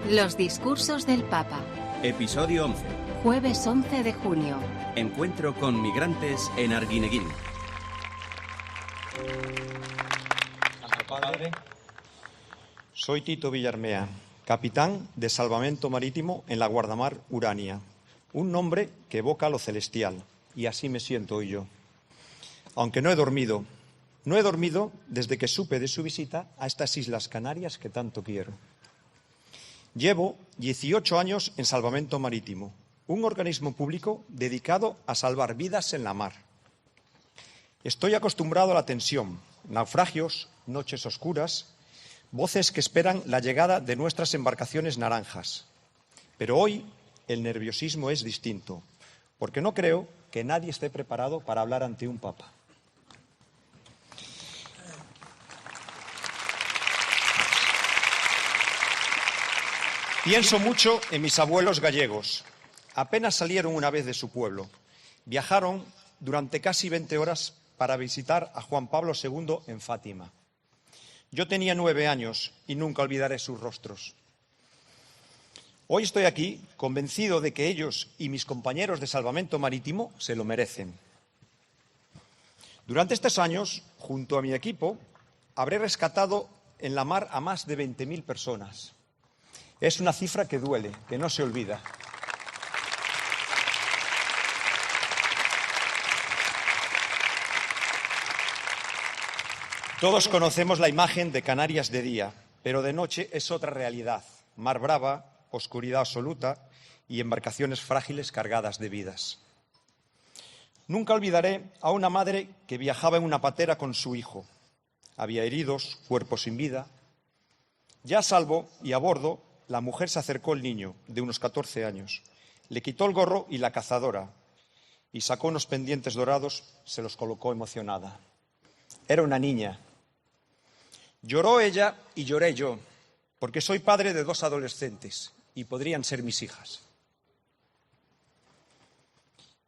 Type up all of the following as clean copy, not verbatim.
Los discursos del Papa. Episodio 11. Jueves 11 de junio. Encuentro con migrantes en Arguineguín. Santo Padre, soy Tito Villarmea, capitán de Salvamento Marítimo en la Guardamar Urania. Un nombre que evoca lo celestial, y así me siento hoy yo. Aunque no he dormido desde que supe de su visita a estas Islas Canarias que tanto quiero. Llevo 18 años en Salvamento Marítimo, un organismo público dedicado a salvar vidas en la mar. Estoy acostumbrado a la tensión, naufragios, noches oscuras, voces que esperan la llegada de nuestras embarcaciones naranjas. Pero hoy el nerviosismo es distinto, porque no creo que nadie esté preparado para hablar ante un papa. Pienso mucho en mis abuelos gallegos. Apenas salieron una vez de su pueblo. Viajaron durante casi 20 horas para visitar a Juan Pablo II en Fátima. Yo tenía 9 años y nunca olvidaré sus rostros. Hoy estoy aquí convencido de que ellos y mis compañeros de Salvamento Marítimo se lo merecen. Durante estos años, junto a mi equipo, habré rescatado en la mar a más de 20.000 personas. Es una cifra que duele, que no se olvida. Todos conocemos la imagen de Canarias de día, pero de noche es otra realidad. Mar brava, oscuridad absoluta y embarcaciones frágiles cargadas de vidas. Nunca olvidaré a una madre que viajaba en una patera con su hijo. Había heridos, cuerpos sin vida. Ya a salvo y a bordo, la mujer se acercó al niño, de unos 14 años. Le quitó el gorro y la cazadora y sacó unos pendientes dorados, se los colocó emocionada. Era una niña. Lloró ella y lloré yo, porque soy padre de 2 adolescentes y podrían ser mis hijas.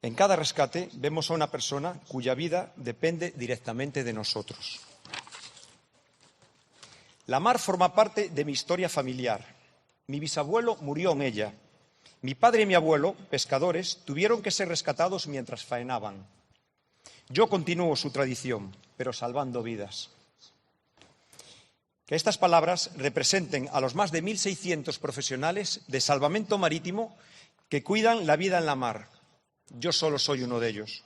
En cada rescate vemos a una persona cuya vida depende directamente de nosotros. La mar forma parte de mi historia familiar. Mi bisabuelo murió en ella. Mi padre y mi abuelo, pescadores, tuvieron que ser rescatados mientras faenaban. Yo continúo su tradición, pero salvando vidas. Que estas palabras representen a los más de 1.600 profesionales de Salvamento Marítimo que cuidan la vida en la mar. Yo solo soy uno de ellos.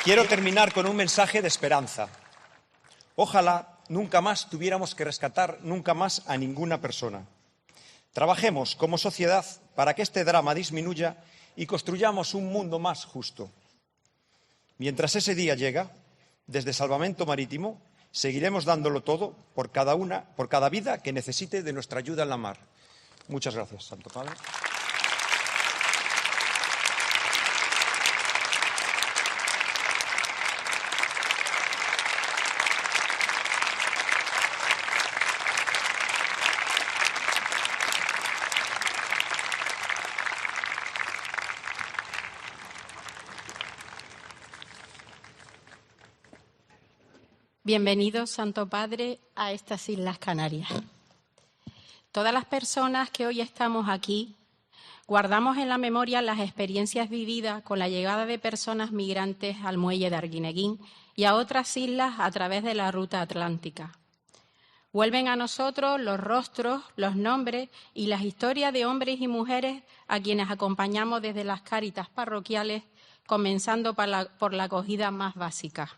Quiero terminar con un mensaje de esperanza. Ojalá nunca más tuviéramos que rescatar nunca más a ninguna persona. Trabajemos como sociedad para que este drama disminuya y construyamos un mundo más justo. Mientras ese día llega, desde Salvamento Marítimo seguiremos dándolo todo por cada vida que necesite de nuestra ayuda en la mar. Muchas gracias, Santo Padre. Bienvenidos, Santo Padre, a estas Islas Canarias. Todas las personas que hoy estamos aquí guardamos en la memoria las experiencias vividas con la llegada de personas migrantes al muelle de Arguineguín y a otras islas a través de la ruta atlántica. Vuelven a nosotros los rostros, los nombres y las historias de hombres y mujeres a quienes acompañamos desde las cáritas parroquiales, comenzando por la acogida más básica.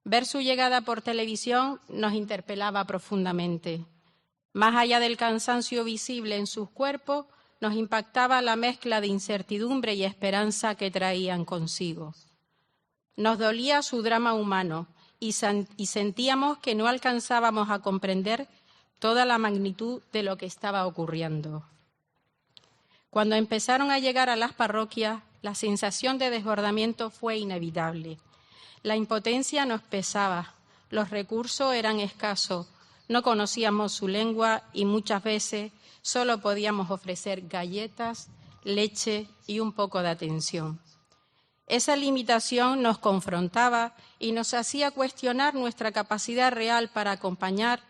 Ver su llegada por televisión nos interpelaba profundamente. Más allá del cansancio visible en sus cuerpos, nos impactaba la mezcla de incertidumbre y esperanza que traían consigo. Nos dolía su drama humano y sentíamos que no alcanzábamos a comprender toda la magnitud de lo que estaba ocurriendo. Cuando empezaron a llegar a las parroquias, la sensación de desbordamiento fue inevitable. La impotencia nos pesaba, los recursos eran escasos, no conocíamos su lengua y muchas veces solo podíamos ofrecer galletas, leche y un poco de atención. Esa limitación nos confrontaba y nos hacía cuestionar nuestra capacidad real para acompañar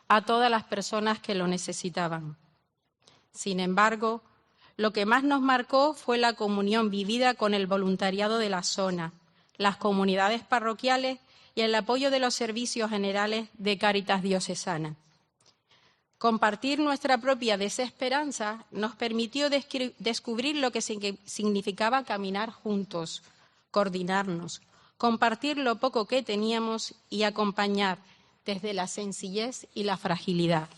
a todas las personas que lo necesitaban. Sin embargo, lo que más nos marcó fue la comunión vivida con el voluntariado de la zona, las comunidades parroquiales y el apoyo de los servicios generales de Cáritas Diocesana. Compartir nuestra propia desesperanza nos permitió descubrir lo que significaba caminar juntos, coordinarnos, compartir lo poco que teníamos y acompañar desde la sencillez y la fragilidad.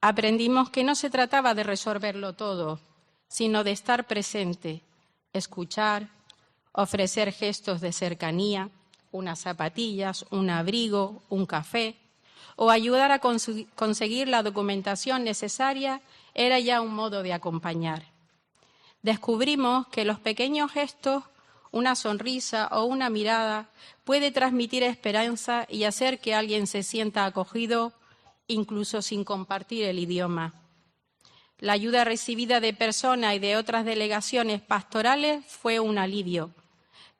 Aprendimos que no se trataba de resolverlo todo, sino de estar presente, escuchar, ofrecer gestos de cercanía, unas zapatillas, un abrigo, un café, o ayudar a conseguir la documentación necesaria era ya un modo de acompañar. Descubrimos que los pequeños gestos, una sonrisa o una mirada, puede transmitir esperanza y hacer que alguien se sienta acogido, incluso sin compartir el idioma. La ayuda recibida de personas y de otras delegaciones pastorales fue un alivio,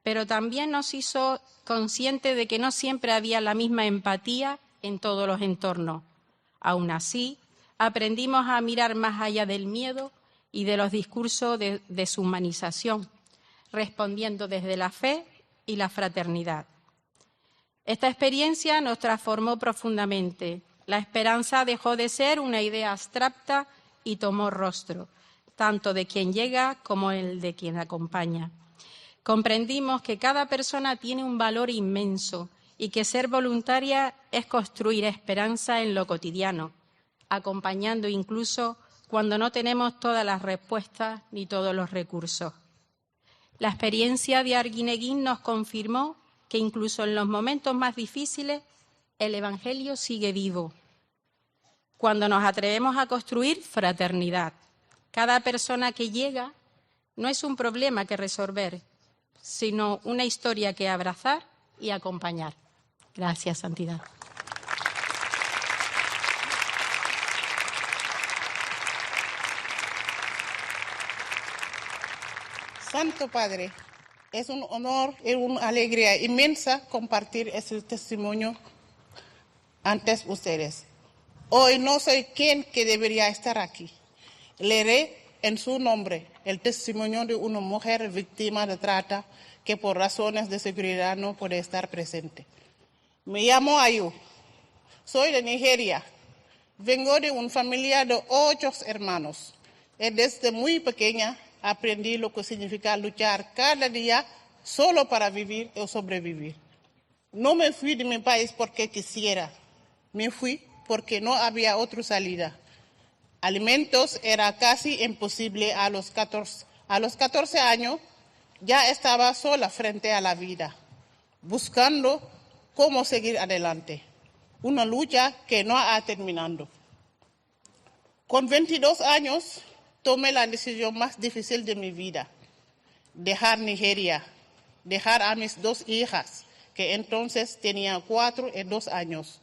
pero también nos hizo conscientes de que no siempre había la misma empatía en todos los entornos. Aún así, aprendimos a mirar más allá del miedo y de los discursos de deshumanización, respondiendo desde la fe y la fraternidad. Esta experiencia nos transformó profundamente. La esperanza dejó de ser una idea abstracta y tomó rostro, tanto de quien llega como el de quien acompaña. Comprendimos que cada persona tiene un valor inmenso y que ser voluntaria es construir esperanza en lo cotidiano, acompañando incluso cuando no tenemos todas las respuestas ni todos los recursos. La experiencia de Arguineguín nos confirmó que incluso en los momentos más difíciles el Evangelio sigue vivo. Cuando nos atrevemos a construir fraternidad, cada persona que llega no es un problema que resolver, sino una historia que abrazar y acompañar. Gracias, Santidad. Santo Padre, es un honor y una alegría inmensa compartir este testimonio ante ustedes. Hoy no soy quien que debería estar aquí. Leeré en su nombre el testimonio de una mujer víctima de trata que por razones de seguridad no puede estar presente. Me llamo Ayu, soy de Nigeria. Vengo de una familia de 8 hermanos. Y desde muy pequeña aprendí lo que significa luchar cada día solo para vivir o sobrevivir. No me fui de mi país porque quisiera, me fui porque no había otra salida. Alimentos era casi imposible a los 14 años, ya estaba sola frente a la vida, buscando cómo seguir adelante. Una lucha que no ha terminado. Con 22 años, tomé la decisión más difícil de mi vida, dejar Nigeria, dejar a mis 2 hijas, que entonces tenían 4 y 2 años.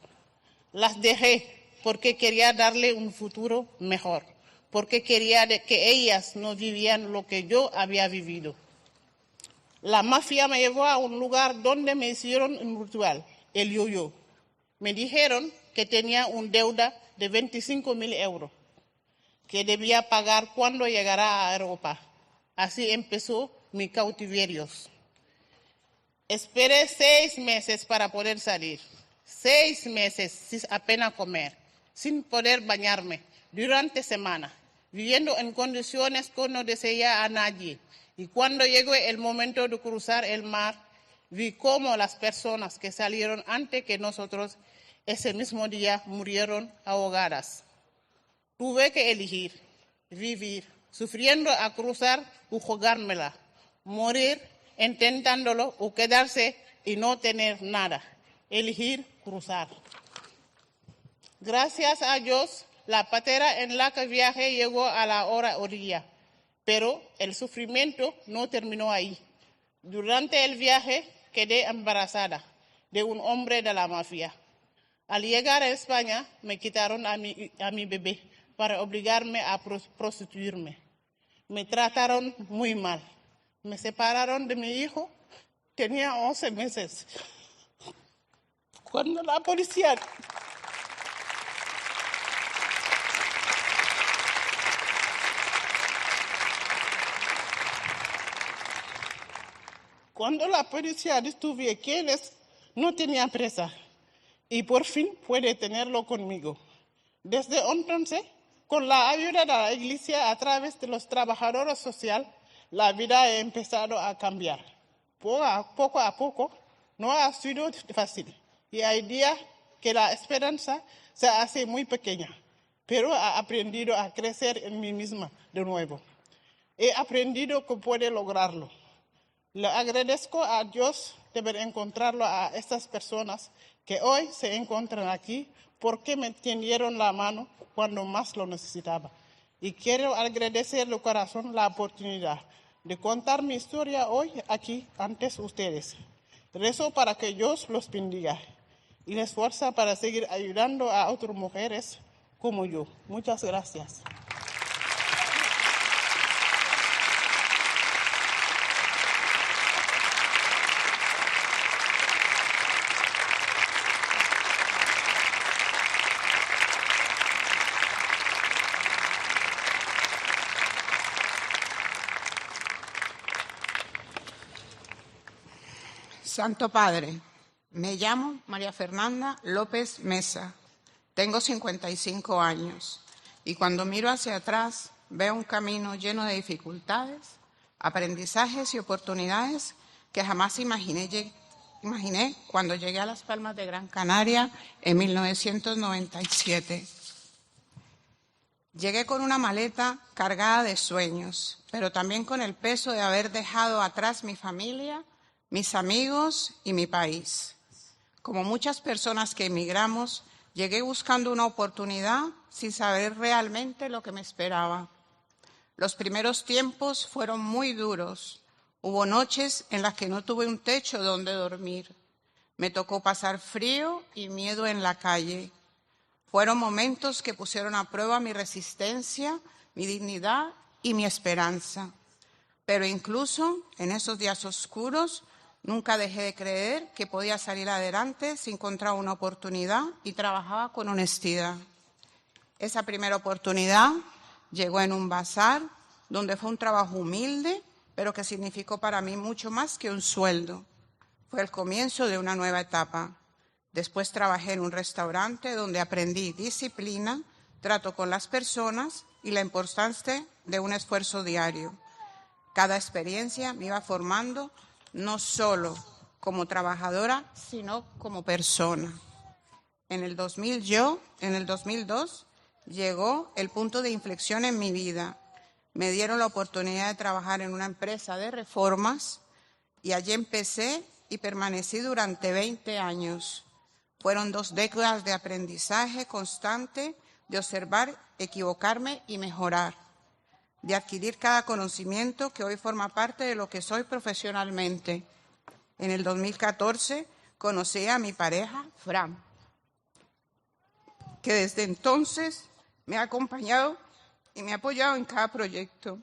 Las dejé porque quería darle un futuro mejor, porque quería que ellas no vivían lo que yo había vivido. La mafia me llevó a un lugar donde me hicieron un ritual, el yo-yo. Me dijeron que tenía una deuda de 25.000 euros, que debía pagar cuando llegara a Europa. Así empezó mi cautiverio. Esperé 6 meses para poder salir. 6 meses sin apenas comer, sin poder bañarme, durante semana, viviendo en condiciones que no deseaba a nadie. Y cuando llegó el momento de cruzar el mar, vi cómo las personas que salieron antes que nosotros ese mismo día murieron ahogadas. Tuve que elegir, vivir, sufriendo a cruzar o jugármela, morir intentándolo o quedarse y no tener nada. Elegir cruzar. Gracias a Dios, la patera en la que viajé llegó a la orilla, pero el sufrimiento no terminó ahí. Durante el viaje quedé embarazada de un hombre de la mafia. Al llegar a España me quitaron a mi bebé para obligarme a prostituirme. Me trataron muy mal. Me separaron de mi hijo, tenía 11 meses. Cuando la policía descubrió quién es, no tenía presa y por fin puede tenerlo conmigo. Desde entonces, con la ayuda de la iglesia a través de los trabajadores sociales, la vida ha empezado a cambiar. Poco a poco, no ha sido fácil y hay días que la esperanza se hace muy pequeña, pero he aprendido a crecer en mí misma de nuevo. He aprendido que puedo lograrlo. Le agradezco a Dios de haber encontrado a estas personas que hoy se encuentran aquí porque me tendieron la mano cuando más lo necesitaba. Y quiero agradecer de corazón la oportunidad de contar mi historia hoy aquí ante ustedes. Rezo para que Dios los bendiga y les fuerza para seguir ayudando a otras mujeres como yo. Muchas gracias. Santo Padre, me llamo María Fernanda López Mesa, tengo 55 años y cuando miro hacia atrás veo un camino lleno de dificultades, aprendizajes y oportunidades que jamás imaginé cuando llegué a Las Palmas de Gran Canaria en 1997. Llegué con una maleta cargada de sueños, pero también con el peso de haber dejado atrás mi familia, mis amigos y mi país. Como muchas personas que emigramos, llegué buscando una oportunidad sin saber realmente lo que me esperaba. Los primeros tiempos fueron muy duros. Hubo noches en las que no tuve un techo donde dormir. Me tocó pasar frío y miedo en la calle. Fueron momentos que pusieron a prueba mi resistencia, mi dignidad y mi esperanza. Pero incluso en esos días oscuros, nunca dejé de creer que podía salir adelante si encontraba una oportunidad y trabajaba con honestidad. Esa primera oportunidad llegó en un bazar, donde fue un trabajo humilde, pero que significó para mí mucho más que un sueldo. Fue el comienzo de una nueva etapa. Después trabajé en un restaurante donde aprendí disciplina, trato con las personas y la importancia de un esfuerzo diario. Cada experiencia me iba formando no solo como trabajadora, sino como persona. En el 2002 llegó el punto de inflexión en mi vida. Me dieron la oportunidad de trabajar en una empresa de reformas y allí empecé y permanecí durante 20 años. Fueron 2 décadas de aprendizaje constante, de observar, equivocarme y mejorar, de adquirir cada conocimiento que hoy forma parte de lo que soy profesionalmente. En el 2014 conocí a mi pareja, Fran, que desde entonces me ha acompañado y me ha apoyado en cada proyecto,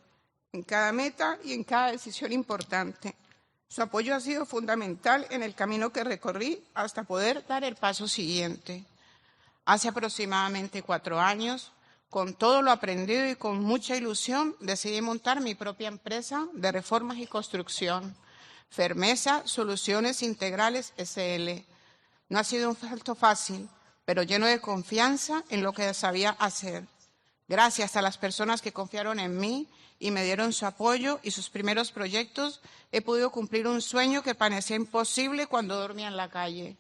en cada meta y en cada decisión importante. Su apoyo ha sido fundamental en el camino que recorrí hasta poder dar el paso siguiente. Hace aproximadamente 4 años, con todo lo aprendido y con mucha ilusión, decidí montar mi propia empresa de reformas y construcción, Fermesa Soluciones Integrales SL. No ha sido un salto fácil, pero lleno de confianza en lo que sabía hacer. Gracias a las personas que confiaron en mí y me dieron su apoyo y sus primeros proyectos, he podido cumplir un sueño que parecía imposible cuando dormía en la calle.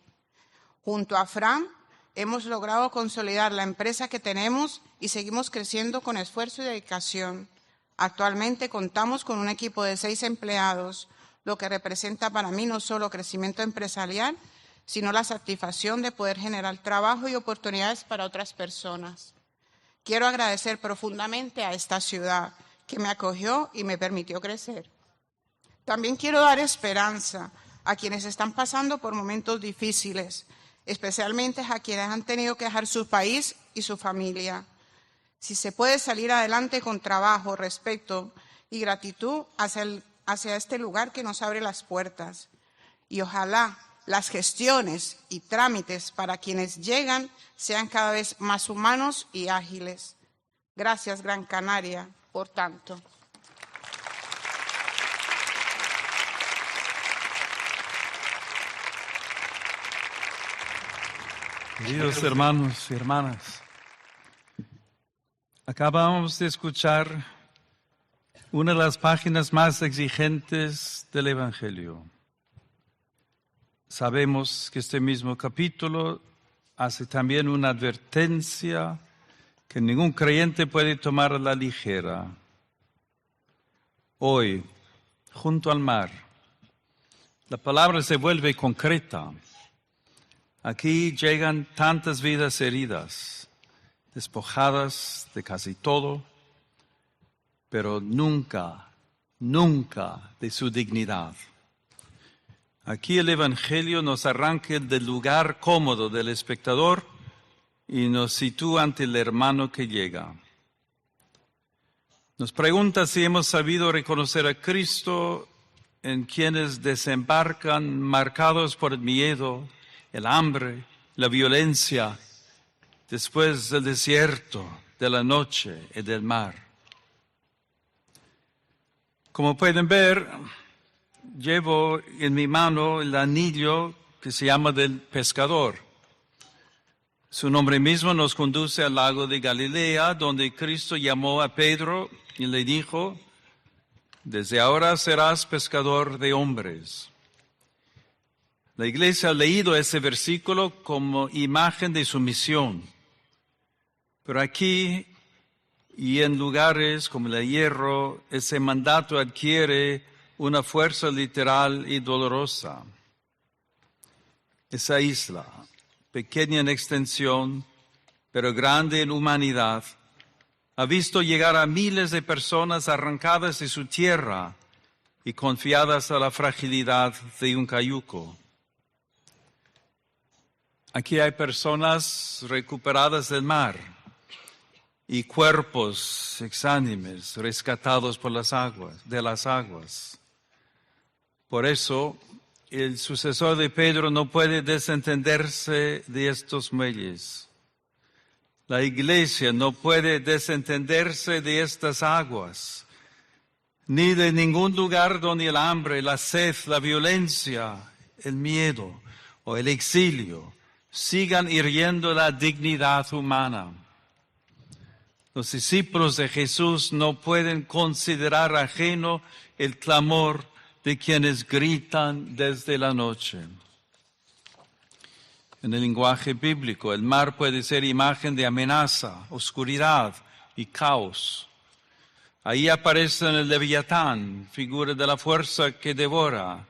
Junto a Fran, hemos logrado consolidar la empresa que tenemos y seguimos creciendo con esfuerzo y dedicación. Actualmente contamos con un equipo de 6 empleados, lo que representa para mí no solo crecimiento empresarial, sino la satisfacción de poder generar trabajo y oportunidades para otras personas. Quiero agradecer profundamente a esta ciudad que me acogió y me permitió crecer. También quiero dar esperanza a quienes están pasando por momentos difíciles, especialmente a quienes han tenido que dejar su país y su familia. Si se puede salir adelante con trabajo, respeto y gratitud hacia el hacia este lugar que nos abre las puertas. Y ojalá las gestiones y trámites para quienes llegan sean cada vez más humanos y ágiles. Gracias, Gran Canaria, por tanto. Queridos hermanos y hermanas, acabamos de escuchar una de las páginas más exigentes del Evangelio. Sabemos que este mismo capítulo hace también una advertencia que ningún creyente puede tomar a la ligera. Hoy, junto al mar, la palabra se vuelve concreta. Aquí llegan tantas vidas heridas, despojadas de casi todo, pero nunca de su dignidad. Aquí el Evangelio nos arranca del lugar cómodo del espectador y nos sitúa ante el hermano que llega. Nos pregunta si hemos sabido reconocer a Cristo en quienes desembarcan marcados por el miedo, el hambre, la violencia, después del desierto, de la noche y del mar. Como pueden ver, llevo en mi mano el anillo que se llama del pescador. Su nombre mismo nos conduce al lago de Galilea, donde Cristo llamó a Pedro y le dijo: desde ahora serás pescador de hombres. La Iglesia ha leído ese versículo como imagen de su misión. Pero aquí y en lugares como el Hierro, ese mandato adquiere una fuerza literal y dolorosa. Esa isla, pequeña en extensión, pero grande en humanidad, ha visto llegar a miles de personas arrancadas de su tierra y confiadas a la fragilidad de un cayuco. Aquí hay personas recuperadas del mar y cuerpos exánimes rescatados por de las aguas. Por eso, el sucesor de Pedro no puede desentenderse de estos muelles. La Iglesia no puede desentenderse de estas aguas, ni de ningún lugar donde el hambre, la sed, la violencia, el miedo o el exilio sigan hiriendo la dignidad humana. Los discípulos de Jesús no pueden considerar ajeno el clamor de quienes gritan desde la noche. En el lenguaje bíblico, el mar puede ser imagen de amenaza, oscuridad y caos. Ahí aparece el Leviatán, figura de la fuerza que devora,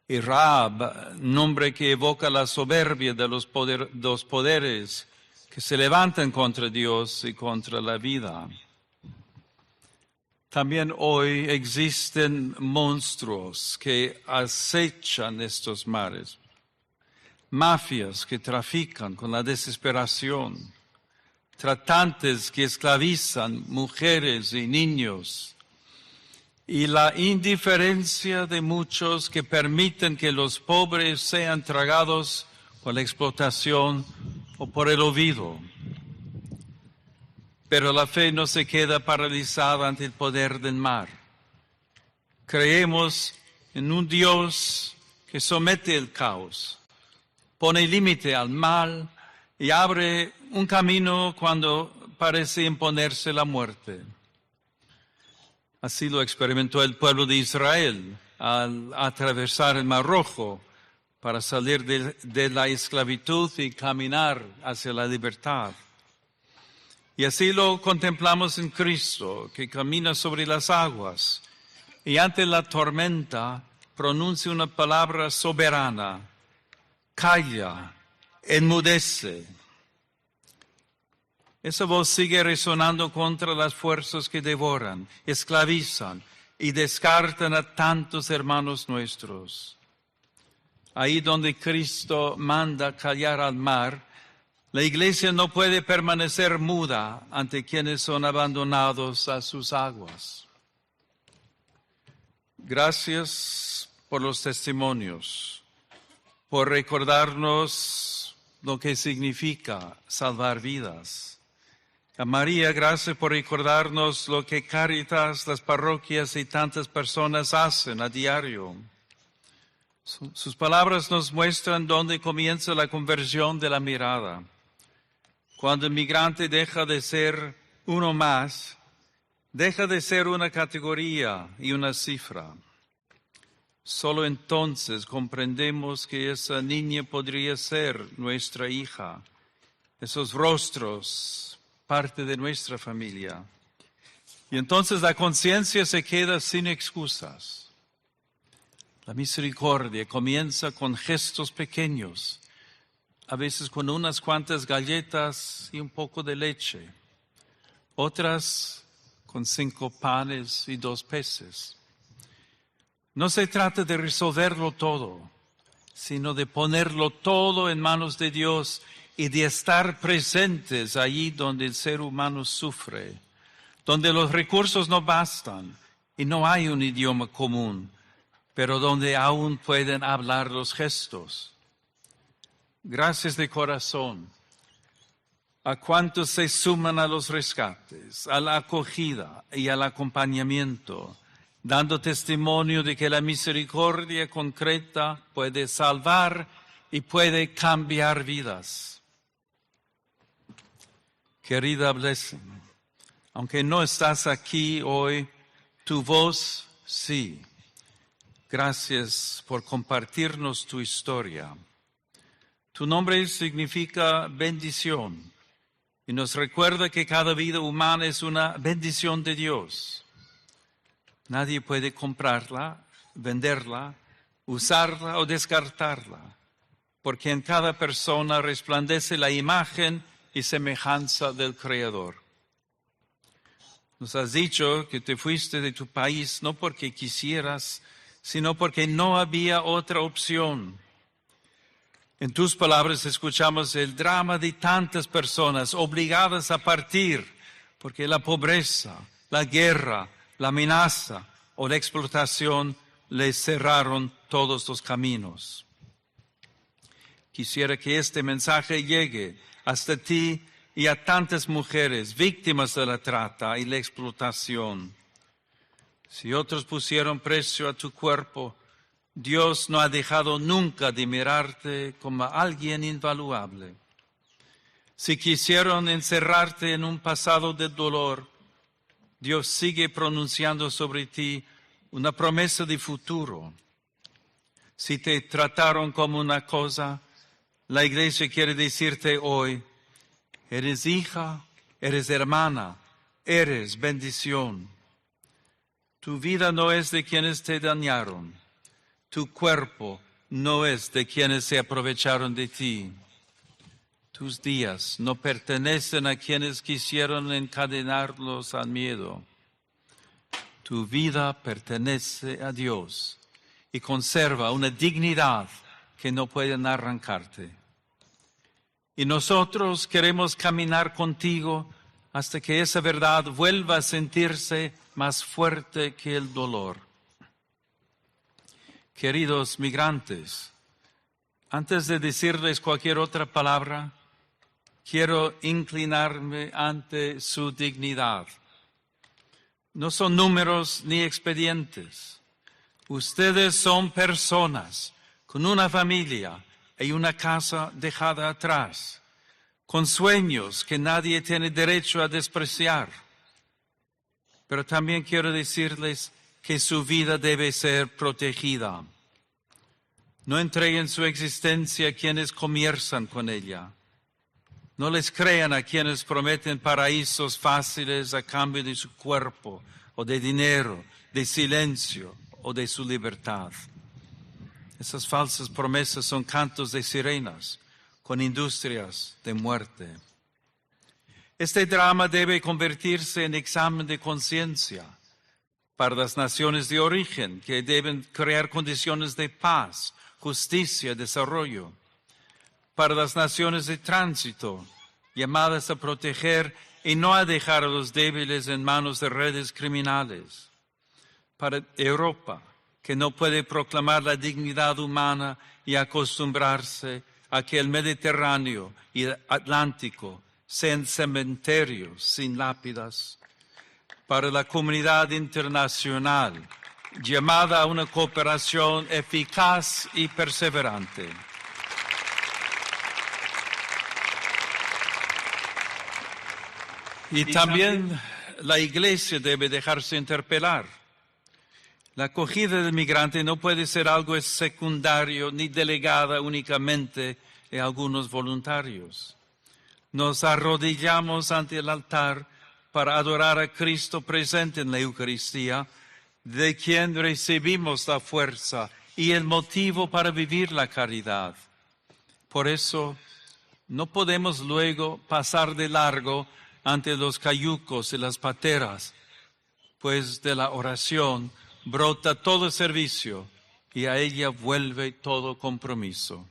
y Rahab, nombre que evoca la soberbia de los poderes que se levantan contra Dios y contra la vida. También hoy existen monstruos que acechan estos mares, mafias que trafican con la desesperación, tratantes que esclavizan mujeres y niños, y la indiferencia de muchos que permiten que los pobres sean tragados por la explotación o por el olvido. Pero la fe no se queda paralizada ante el poder del mar. Creemos en un Dios que somete el caos, pone límite al mal y abre un camino cuando parece imponerse la muerte. Así lo experimentó el pueblo de Israel al atravesar el Mar Rojo para salir de la esclavitud y caminar hacia la libertad. Y así lo contemplamos en Cristo, que camina sobre las aguas y ante la tormenta pronuncia una palabra soberana: calla, enmudece. Esa voz sigue resonando contra las fuerzas que devoran, esclavizan y descartan a tantos hermanos nuestros. Ahí donde Cristo manda callar al mar, la Iglesia no puede permanecer muda ante quienes son abandonados a sus aguas. Gracias por los testimonios, por recordarnos lo que significa salvar vidas. A María, gracias por recordarnos lo que Cáritas, las parroquias y tantas personas hacen a diario. Sus palabras nos muestran dónde comienza la conversión de la mirada. Cuando el migrante deja de ser uno más, deja de ser una categoría y una cifra. Solo entonces comprendemos que esa niña podría ser nuestra hija, esos rostros, parte de nuestra familia. Y entonces la conciencia se queda sin excusas. La misericordia comienza con gestos pequeños, a veces con unas cuantas galletas y un poco de leche, otras con 5 panes y 2 peces. No se trata de resolverlo todo, sino de ponerlo todo en manos de Dios y de estar presentes allí donde el ser humano sufre, donde los recursos no bastan y no hay un idioma común, pero donde aún pueden hablar los gestos. Gracias de corazón a cuantos se suman a los rescates, a la acogida y al acompañamiento, dando testimonio de que la misericordia concreta puede salvar y puede cambiar vidas. Querida Blessing, aunque no estás aquí hoy, tu voz sí. Gracias por compartirnos tu historia. Tu nombre significa bendición y nos recuerda que cada vida humana es una bendición de Dios. Nadie puede comprarla, venderla, usarla o descartarla, porque en cada persona resplandece la imagen y semejanza del Creador. Nos has dicho que te fuiste de tu país no porque quisieras, sino porque no había otra opción. En tus palabras escuchamos el drama de tantas personas obligadas a partir porque la pobreza, la guerra, la amenaza o la explotación les cerraron todos los caminos. Quisiera que este mensaje llegue hasta ti y a tantas mujeres víctimas de la trata y la explotación. Si otros pusieron precio a tu cuerpo, Dios no ha dejado nunca de mirarte como a alguien invaluable. Si quisieron encerrarte en un pasado de dolor, Dios sigue pronunciando sobre ti una promesa de futuro. Si te trataron como una cosa, la Iglesia quiere decirte hoy, eres hija, eres hermana, eres bendición. Tu vida no es de quienes te dañaron. Tu cuerpo no es de quienes se aprovecharon de ti. Tus días no pertenecen a quienes quisieron encadenarlos al miedo. Tu vida pertenece a Dios y conserva una dignidad que no pueden arrancarte. Y nosotros queremos caminar contigo hasta que esa verdad vuelva a sentirse más fuerte que el dolor. Queridos migrantes, antes de decirles cualquier otra palabra, quiero inclinarme ante su dignidad. No son números ni expedientes. Ustedes son personas con una familia y una casa dejada atrás, con sueños que nadie tiene derecho a despreciar. Pero también quiero decirles que su vida debe ser protegida. No entreguen su existencia a quienes comienzan con ella. No les crean a quienes prometen paraísos fáciles a cambio de su cuerpo, o de dinero, de silencio o de su libertad. Esas falsas promesas son cantos de sirenas con industrias de muerte. Este drama debe convertirse en examen de conciencia para las naciones de origen, que deben crear condiciones de paz, justicia y desarrollo. Para las naciones de tránsito, llamadas a proteger y no a dejar a los débiles en manos de redes criminales. Para Europa, que no puede proclamar la dignidad humana y acostumbrarse a que el Mediterráneo y el Atlántico sean cementerios sin lápidas. Para la comunidad internacional, llamada a una cooperación eficaz y perseverante. Y también la Iglesia debe dejarse interpelar. La acogida del migrante no puede ser algo secundario ni delegada únicamente a algunos voluntarios. Nos arrodillamos ante el altar para adorar a Cristo presente en la Eucaristía, de quien recibimos la fuerza y el motivo para vivir la caridad. Por eso, no podemos luego pasar de largo ante los cayucos y las pateras, pues de la oración brota todo servicio y a ella vuelve todo compromiso.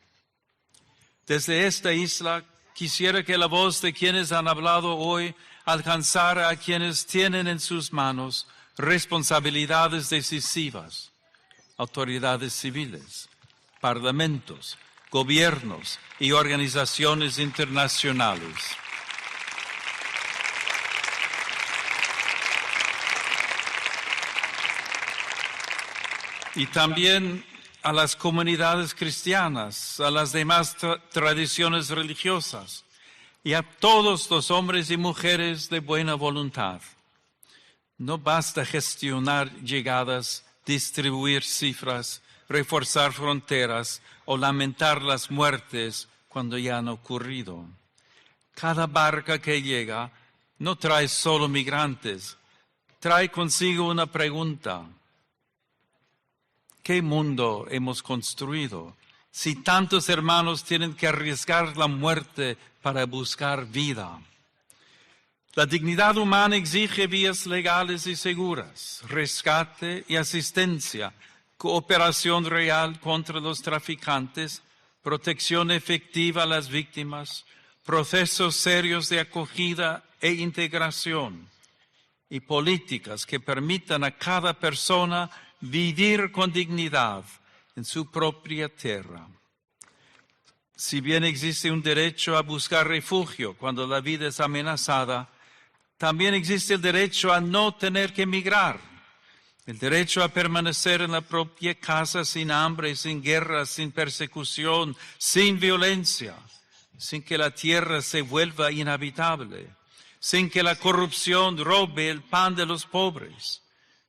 Desde esta isla quisiera que la voz de quienes han hablado hoy alcanzara a quienes tienen en sus manos responsabilidades decisivas, autoridades civiles, parlamentos, gobiernos y organizaciones internacionales. Y también a las comunidades cristianas, a las demás tradiciones religiosas y a todos los hombres y mujeres de buena voluntad. No basta gestionar llegadas, distribuir cifras, reforzar fronteras o lamentar las muertes cuando ya han ocurrido. Cada barca que llega no trae solo migrantes, trae consigo una pregunta. ¿Qué mundo hemos construido si tantos hermanos tienen que arriesgar la muerte para buscar vida? La dignidad humana exige vías legales y seguras, rescate y asistencia, cooperación real contra los traficantes, protección efectiva a las víctimas, procesos serios de acogida e integración y políticas que permitan a cada persona vivir con dignidad en su propia tierra. Si bien existe un derecho a buscar refugio cuando la vida es amenazada, también existe el derecho a no tener que emigrar, el derecho a permanecer en la propia casa sin hambre, sin guerra, sin persecución, sin violencia, sin que la tierra se vuelva inhabitable, sin que la corrupción robe el pan de los pobres,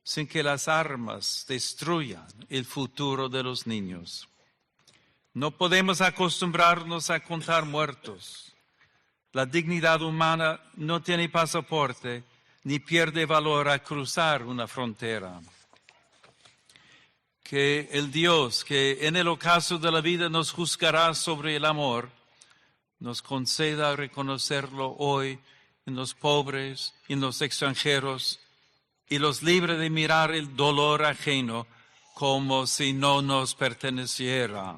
sin que las armas destruyan el futuro de los niños. No podemos acostumbrarnos a contar muertos. La dignidad humana no tiene pasaporte ni pierde valor a cruzar una frontera. Que el Dios que en el ocaso de la vida nos juzgará sobre el amor, nos conceda reconocerlo hoy en los pobres, en los extranjeros, y los libre de mirar el dolor ajeno como si no nos perteneciera.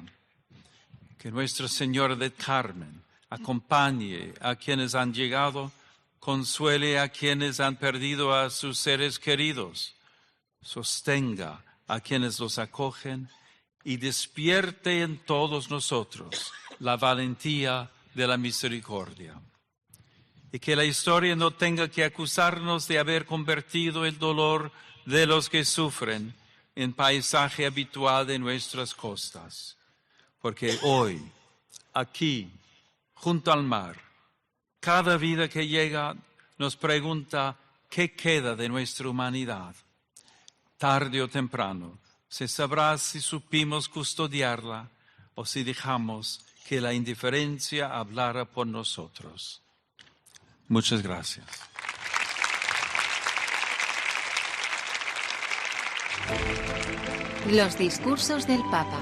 Que Nuestra Señora del Carmen acompañe a quienes han llegado, consuele a quienes han perdido a sus seres queridos, sostenga a quienes los acogen y despierte en todos nosotros la valentía de la misericordia. Y que la historia no tenga que acusarnos de haber convertido el dolor de los que sufren en paisaje habitual de nuestras costas. Porque hoy, aquí, junto al mar, cada vida que llega nos pregunta qué queda de nuestra humanidad. Tarde o temprano se sabrá si supimos custodiarla o si dejamos que la indiferencia hablara por nosotros. Muchas gracias. Los discursos del Papa.